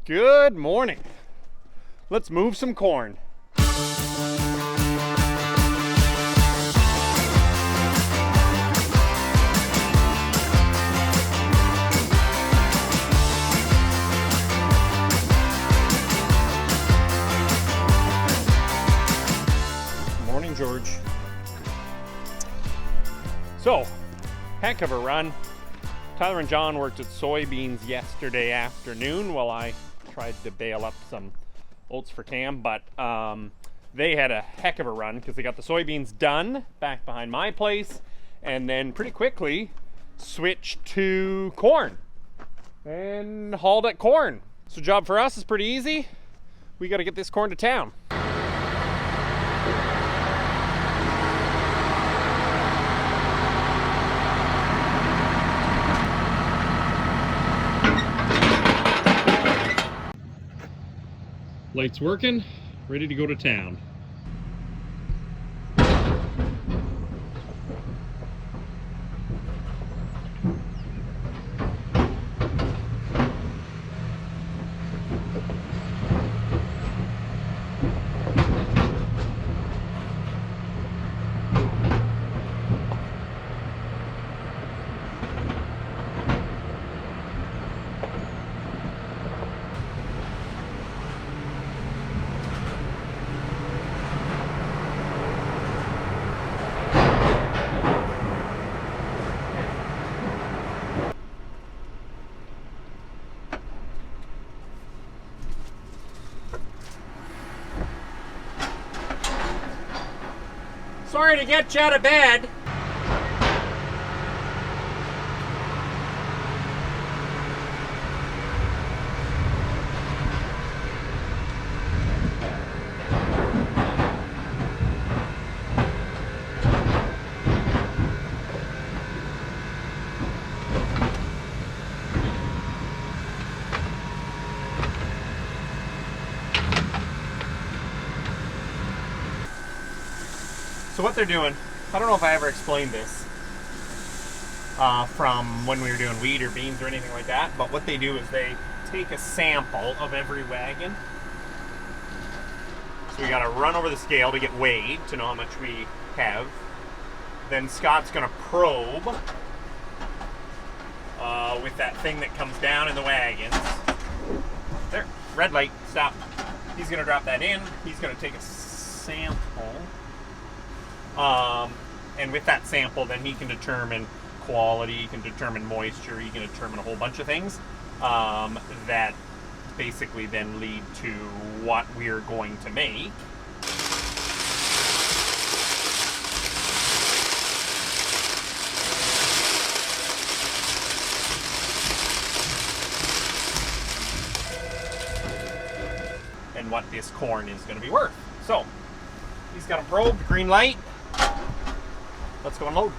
Good morning. Let's move some corn. Morning, George. So, heck of a run. Tyler and John worked at soybeans yesterday afternoon while I tried to bale up some oats for Cam, but they had a heck of a run because they got the soybeans done back behind my place and then pretty quickly switched to corn and hauled at corn. So job for us is pretty easy. We got to get this corn to town. Lights working, ready to go to town. Sorry to get you out of bed. So what they're doing, I don't know if I ever explained this from when we were doing wheat or beans or anything like that, but what they do is they take a sample of every wagon. So we gotta run over the scale to get weighed to know how much we have. Then Scott's gonna probe with that thing that comes down in the wagons. There, red light, stop. He's gonna drop that in. He's gonna take a sample. And with that sample, then he can determine quality, he can determine moisture, he can determine a whole bunch of things that basically then lead to what we're going to make. And what this corn is going to be worth. So, he's got a probe, green light. Let's go unload.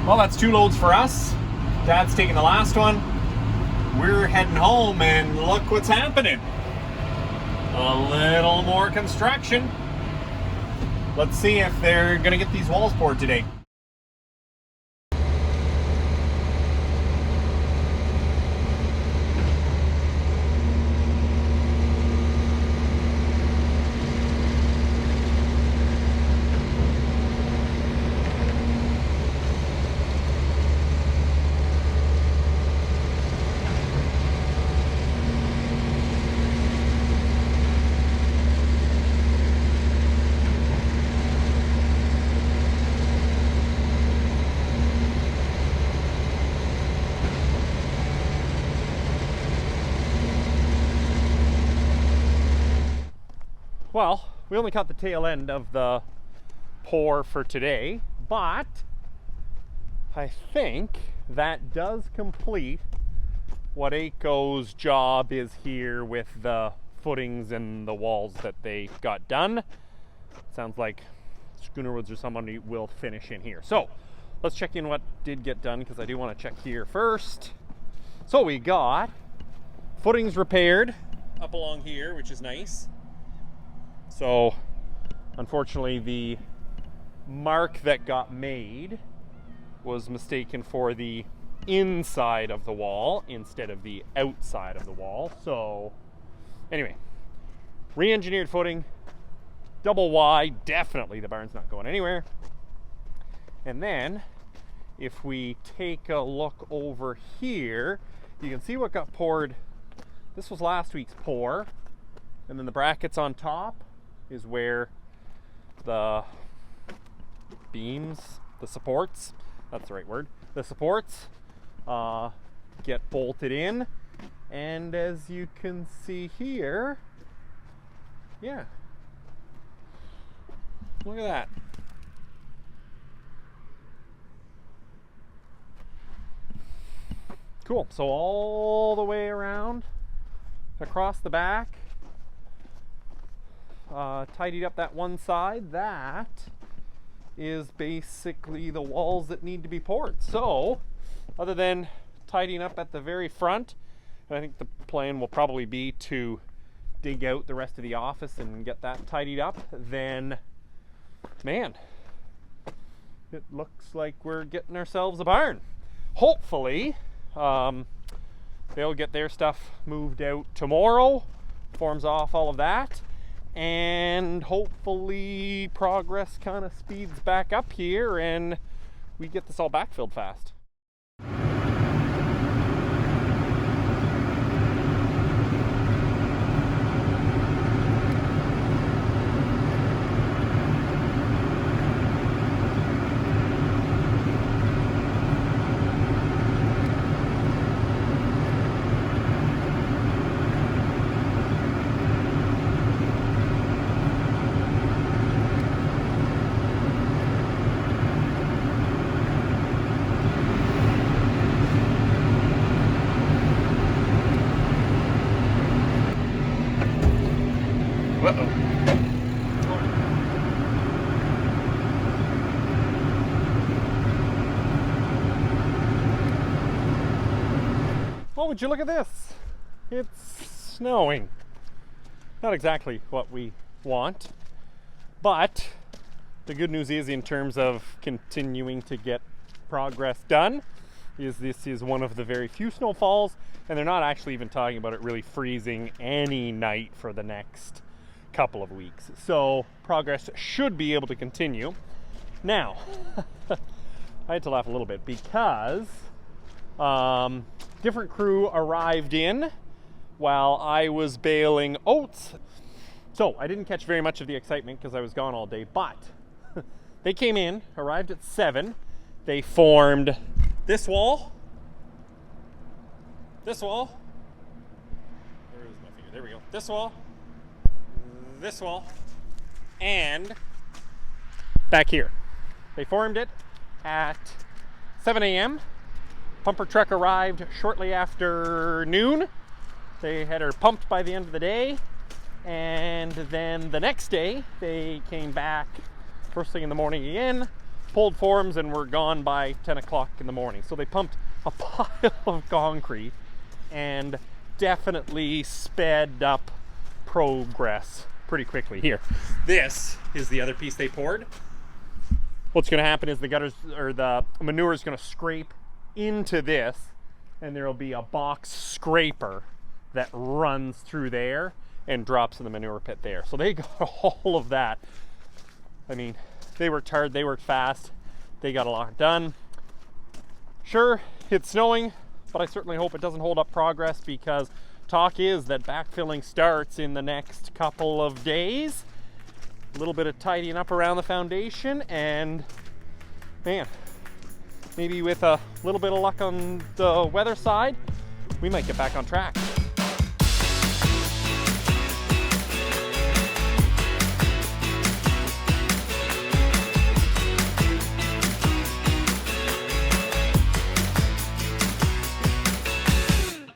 Well, that's 2 loads for us. Dad's taking the last one. We're heading home and look what's happening. A little more construction. Let's see if they're gonna get these walls poured today. Well, we only caught the tail end of the pour for today, but I think that does complete what Akko's job is here with the footings and the walls that they got done. Sounds like Schoonerwoods or somebody will finish in here. So let's check in what did get done, because I do want to check here first. So we got footings repaired up along here, which is nice. So unfortunately the mark that got made was mistaken for the inside of the wall instead of the outside of the wall. So anyway, re-engineered footing, double wide, definitely the barn's not going anywhere. And then if we take a look over here, you can see what got poured. This was last week's pour, and then the brackets on top is where the beams, the supports, that's the right word, the supports get bolted in. And as you can see here, yeah, look at that. Cool. So all the way around across the back, tidied up that one side. That is basically the walls that need to be poured. So other than tidying up at the very front, and I think the plan will probably be to dig out the rest of the office and get that tidied up, then man, it looks like we're getting ourselves a barn. Hopefully they'll get their stuff moved out tomorrow, forms off all of that, and hopefully progress kind of speeds back up here and we get this all backfilled fast. Oh, would you look at this? It's snowing. Not exactly what we want, but the good news is, in terms of continuing to get progress done, is this is one of the very few snowfalls, and they're not actually even talking about it really freezing any night for the next couple of weeks. So progress should be able to continue. Now, I had to laugh a little bit because different crew arrived in while I was baling oats. So I didn't catch very much of the excitement because I was gone all day, but they came in, arrived at 7. They formed this wall, where is my finger? There we go. This wall, and back here. They formed it at 7 a.m. Pumper truck arrived shortly after noon. They had her pumped by the end of the day, and then the next day they came back first thing in the morning again, pulled forms, and were gone by 10 o'clock in the morning. So they pumped a pile of concrete and definitely sped up progress pretty quickly. Here, this is the other piece they poured. What's going to happen is the gutters, or the manure, is going to scrape into this, and there'll be a box scraper that runs through there and drops in the manure pit there. So they got all of that. I mean, they worked hard, they worked fast, they got a lot done. Sure, it's snowing, but I certainly hope it doesn't hold up progress, because talk is that backfilling starts in the next couple of days. A little bit of tidying up around the foundation, and man, maybe with a little bit of luck on the weather side, we might get back on track.